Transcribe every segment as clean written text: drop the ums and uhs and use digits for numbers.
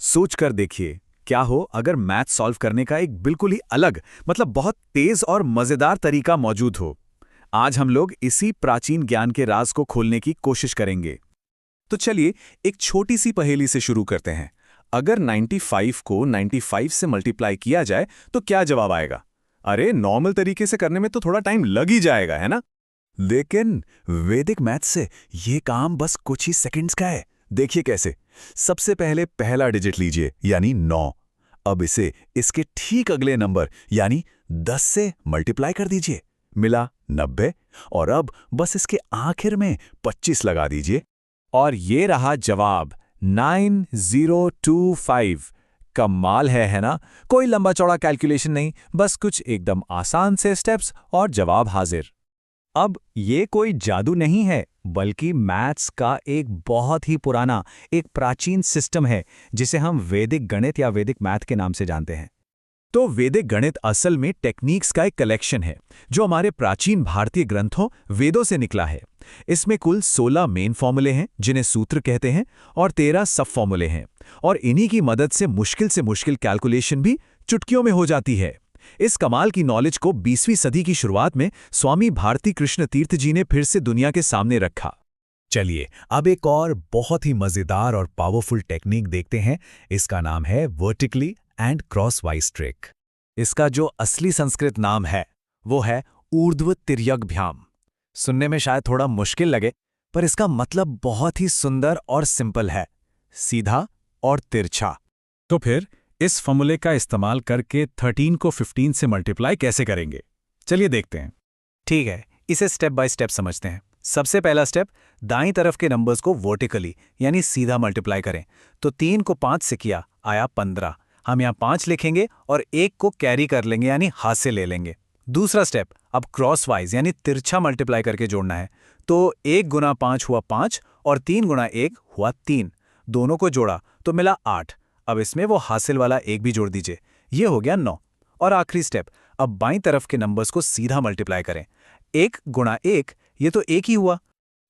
सोच कर देखिए, क्या हो अगर मैथ सॉल्व करने का एक बिल्कुल ही अलग, मतलब बहुत तेज और मजेदार तरीका मौजूद हो। आज हम लोग इसी प्राचीन ज्ञान के राज को खोलने की कोशिश करेंगे। तो चलिए एक छोटी सी पहेली से शुरू करते हैं। अगर 95 को 95 से मल्टीप्लाई किया जाए तो क्या जवाब आएगा? अरे नॉर्मल तरीके से करने में तो थोड़ा टाइम लग ही जाएगा, है ना? लेकिन वैदिक मैथ से ये काम बस कुछ ही सेकंड्स का है। देखिए कैसे। सबसे पहले पहला डिजिट लीजिए, यानी 9। अब इसे इसके ठीक अगले नंबर यानी 10 से मल्टीप्लाई कर दीजिए, मिला 90। और अब बस इसके आखिर में 25 लगा दीजिए और ये रहा जवाब 9025। कमाल है ना? कोई लंबा चौड़ा कैलकुलेशन नहीं, बस कुछ एकदम आसान से स्टेप्स और जवाब हाजिर। अब ये कोई जादू नहीं है, बल्कि मैथ्स का एक बहुत ही पुराना, एक प्राचीन सिस्टम है जिसे हम वैदिक गणित या वैदिक मैथ के नाम से जानते हैं। तो वैदिक गणित असल में टेक्निक्स का एक कलेक्शन है जो हमारे प्राचीन भारतीय ग्रंथों वेदों से निकला है। इसमें कुल 16 मेन फॉर्मूले हैं जिन्हें सूत्र कहते हैं और 13 सब फॉर्मूले हैं, और इन्हीं की मदद से मुश्किल कैलकुलेशन भी चुटकियों में हो जाती है। इस कमाल की नॉलेज को 20वीं सदी की शुरुआत में स्वामी भारती कृष्ण तीर्थ जी ने फिर से दुनिया के सामने रखा। चलिए अब एक और बहुत ही मजेदार और पावरफुल टेक्निक देखते हैं। इसका नाम है वर्टिकली एंड क्रॉसवाइज ट्रिक। इसका जो असली संस्कृत नाम है वो है ऊर्ध्व तिर्यग्भ्याम। सुनने में शायद थोड़ा मुश्किल लगे, पर इसका मतलब बहुत ही सुंदर और सिंपल है, सीधा और तिरछा। तो फिर इस फॉर्मूले का इस्तेमाल करके 13 को 15 से मल्टीप्लाई कैसे करेंगे? चलिए देखते हैं। ठीक है, इसे स्टेप बाय स्टेप समझते हैं। सबसे पहला स्टेप, दाईं तरफ के नंबर्स को वर्टिकली यानी सीधा मल्टीप्लाई करें। तो 3 को 5 से किया, आया 15। हम यहाँ 5 लिखेंगे और 1 को कैरी कर लेंगे यानी हाथ से ले लेंगे। दूसरा स्टेप, अब क्रॉसवाइज यानी तिरछा मल्टीप्लाई करके जोड़ना है। तो 1 गुना 5 हुआ 5 और 3 गुना 1 हुआ 3। दोनों को जोड़ा तो मिला 8। अब इसमें वो हासिल वाला 1 भी जोड़ दीजिए, ये हो गया 9। और आखिरी स्टेप, अब बाईं तरफ के नंबर्स को सीधा मल्टीप्लाई करें। 1 गुणा 1, ये तो 1 ही हुआ।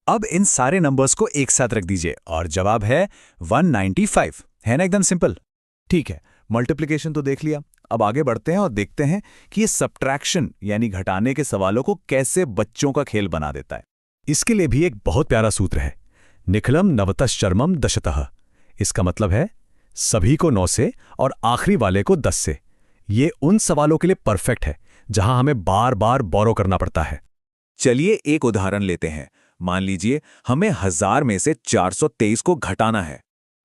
अब इन सारे नंबर्स को एक साथ रख दीजिए और जवाब है 195। है ना एकदम सिंपल? ठीक है, मल्टीप्लिकेशन तो देख लिया। अब आगे बढ़ते हैं और देखते हैं कि ये सब्ट्रैक्शन यानी घटाने के सवालों को कैसे बच्चों का खेल बना देता है। इसके लिए भी एक बहुत प्यारा सूत्र है, निखिलम नवतश्चर्मम दशतः। इसका मतलब है सभी को 9 से और आखिरी वाले को 10 से। ये उन सवालों के लिए परफेक्ट है जहां हमें बार बार बोरो करना पड़ता है। चलिए एक उदाहरण लेते हैं। मान लीजिए हमें 1000 में से 423 को घटाना है।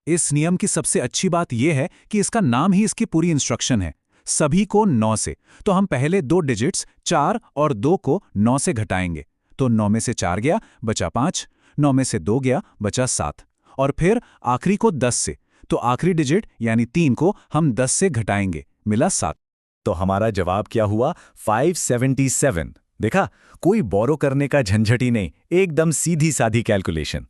इस नियम की सबसे अच्छी बात यह है कि इसका नाम ही इसकी पूरी इंस्ट्रक्शन है, सभी को 9 से। तो हम पहले 2 डिजिट्स 4 और 2 को 9 से घटाएंगे। तो 9 में से 4 गया, बचा 5। 9 में से 2 गया, बचा 7। और फिर आखिरी को 10 से, तो आखिरी डिजिट यानी 3 को हम 10 से घटाएंगे, मिला 7। तो हमारा जवाब क्या हुआ? 577। देखा, कोई बोरो करने का झंझट ही नहीं, एकदम सीधी साधी कैलकुलेशन।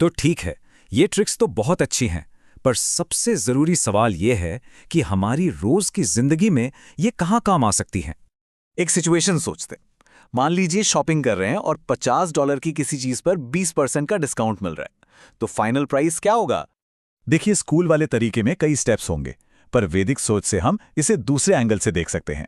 तो ठीक है, ये ट्रिक्स तो बहुत अच्छी हैं, पर सबसे जरूरी सवाल यह है कि हमारी रोज की जिंदगी में ये कहाँ काम आ सकती हैं। एक सिचुएशन सोचते। मान लीजिए शॉपिंग कर रहे हैं और $50 की किसी चीज पर 20% का डिस्काउंट मिल रहा है, तो फाइनल प्राइस क्या होगा? देखिए, स्कूल वाले तरीके में कई स्टेप्स होंगे, पर वैदिक सोच से हम इसे दूसरे एंगल से देख सकते हैं।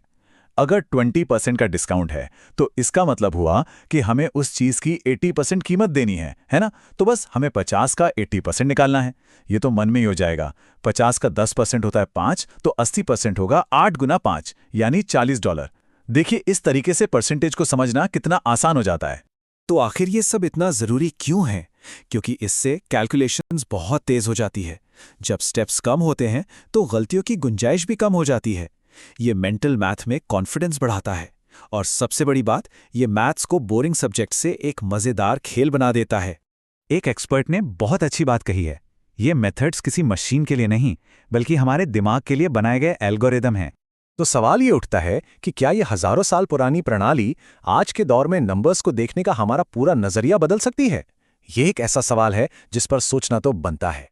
अगर 20% का डिस्काउंट है तो इसका मतलब हुआ कि हमें उस चीज की 80% कीमत देनी है ना? तो बस हमें 50 का 80% निकालना है। ये तो मन में ही हो जाएगा। 50 का 10% होता है 5, तो 80% होगा 8 गुना 5 यानी $40। देखिए, इस तरीके से परसेंटेज को समझना कितना आसान हो जाता है। तो आखिर ये सब इतना जरूरी क्यों है? क्योंकि इससे कैलकुलेशंस बहुत तेज हो जाती है। जब स्टेप्स कम होते हैं तो गलतियों की गुंजाइश भी कम हो जाती है। ये मेंटल मैथ में कॉन्फिडेंस बढ़ाता है, और सबसे बड़ी बात, ये मैथ्स को बोरिंग सब्जेक्ट से एक मजेदार खेल बना देता है। एक एक्सपर्ट ने बहुत अच्छी बात कही है, ये मेथड्स किसी मशीन के लिए नहीं, बल्कि हमारे दिमाग के लिए बनाए गए एल्गोरिदम हैं। तो सवाल ये उठता है कि क्या ये हजारों साल पुरानी प्रणाली आज के दौर में नंबर्स को देखने का हमारा पूरा नजरिया बदल सकती है? ये एक ऐसा सवाल है जिस पर सोचना तो बनता है।